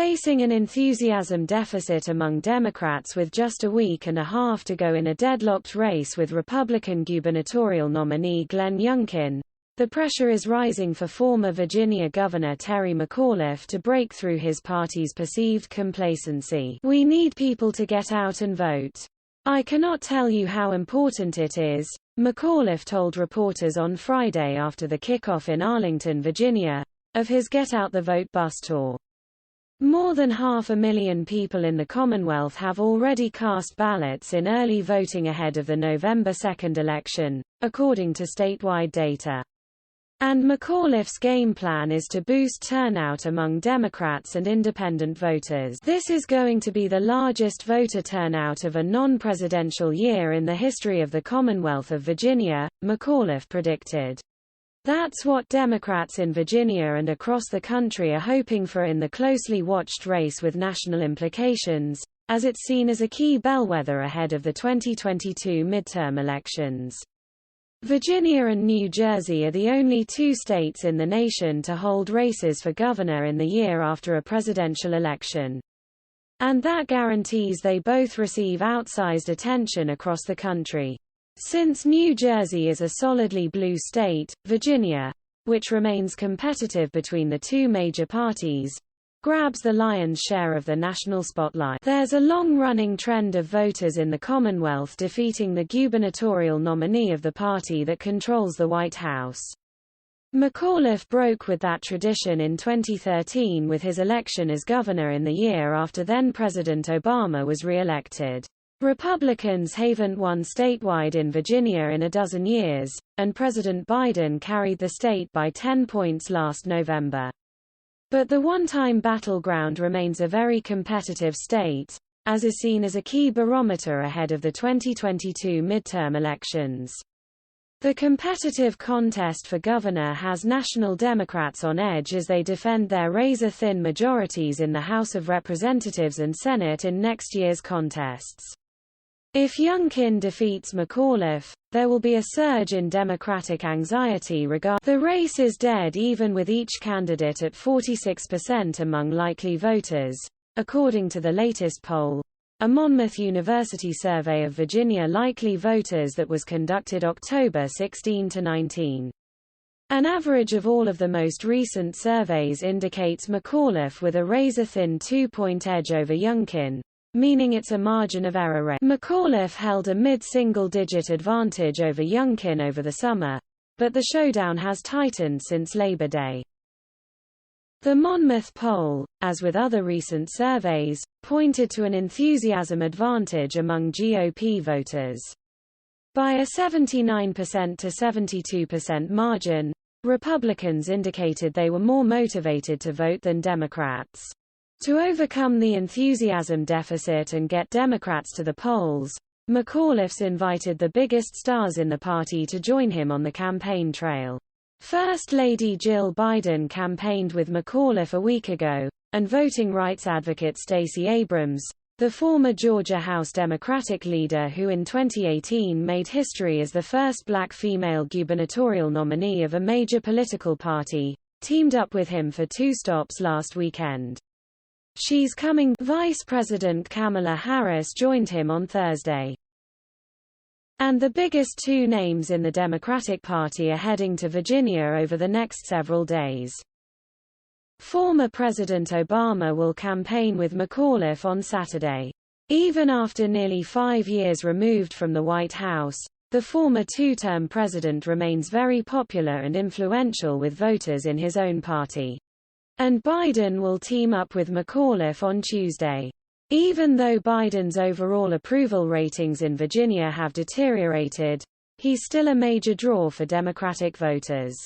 Facing an enthusiasm deficit among Democrats with just a week and a half to go in a deadlocked race with Republican gubernatorial nominee Glenn Youngkin, the pressure is rising for former Virginia Governor Terry McAuliffe to break through his party's perceived complacency. "We need people to get out and vote. I cannot tell you how important it is," McAuliffe told reporters on Friday after the kickoff in Arlington, Virginia, of his Get Out the Vote bus tour. More than 500,000 people in the Commonwealth have already cast ballots in early voting ahead of the November 2 election, according to statewide data. And McAuliffe's game plan is to boost turnout among Democrats and independent voters. "This is going to be the largest voter turnout of a non-presidential year in the history of the Commonwealth of Virginia," McAuliffe predicted. "That's what Democrats in Virginia and across the country are hoping for in the closely watched race with national implications, as it's seen as a key bellwether ahead of the 2022 midterm elections." Virginia and New Jersey are the only two states in the nation to hold races for governor in the year after a presidential election. And that guarantees they both receive outsized attention across the country. Since New Jersey is a solidly blue state, Virginia, which remains competitive between the two major parties, grabs the lion's share of the national spotlight. There's a long-running trend of voters in the Commonwealth defeating the gubernatorial nominee of the party that controls the White House. McAuliffe broke with that tradition in 2013 with his election as governor in the year after then-President Obama was re-elected. Republicans haven't won statewide in Virginia in a dozen years, and President Biden carried the state by 10 points last November. But the one-time battleground remains a very competitive state, as is seen as a key barometer ahead of the 2022 midterm elections. The competitive contest for governor has national Democrats on edge as they defend their razor-thin majorities in the House of Representatives and Senate in next year's contests. If Youngkin defeats McAuliffe, there will be a surge in Democratic anxiety regarding the race is dead even with each candidate at 46% among likely voters, according to the latest poll, a Monmouth University survey of Virginia likely voters that was conducted October 16 to 19. An average of all of the most recent surveys indicates McAuliffe with a razor-thin 2-point edge over Youngkin, meaning it's a margin of error rate. McAuliffe held a mid-single-digit advantage over Youngkin over the summer, but the showdown has tightened since Labor Day. The Monmouth poll, as with other recent surveys, pointed to an enthusiasm advantage among GOP voters. By a 79% to 72% margin, Republicans indicated they were more motivated to vote than Democrats. To overcome the enthusiasm deficit and get Democrats to the polls, McAuliffe's invited the biggest stars in the party to join him on the campaign trail. First Lady Jill Biden campaigned with McAuliffe a week ago, and voting rights advocate Stacey Abrams, the former Georgia House Democratic leader who in 2018 made history as the first black female gubernatorial nominee of a major political party, teamed up with him for 2 stops last weekend. She's coming. Vice President Kamala Harris joined him on Thursday. And the biggest 2 names in the Democratic Party are heading to Virginia over the next several days. Former President Obama will campaign with McAuliffe on Saturday. Even after nearly 5 years removed from the White House, the former 2-term president remains very popular and influential with voters in his own party. And Biden will team up with McAuliffe on Tuesday. Even though Biden's overall approval ratings in Virginia have deteriorated, he's still a major draw for Democratic voters.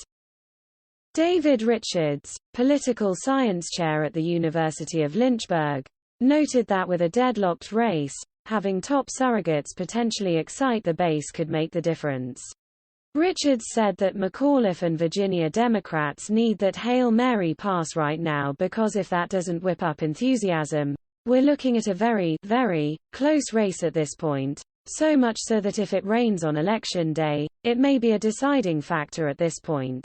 David Richards, political science chair at the University of Lynchburg, noted that with a deadlocked race, having top surrogates potentially excite the base could make the difference. Richards said that McAuliffe and Virginia Democrats need that Hail Mary pass right now because if that doesn't whip up enthusiasm, we're looking at a very, very close race at this point, so much so that if it rains on Election Day, it may be a deciding factor at this point.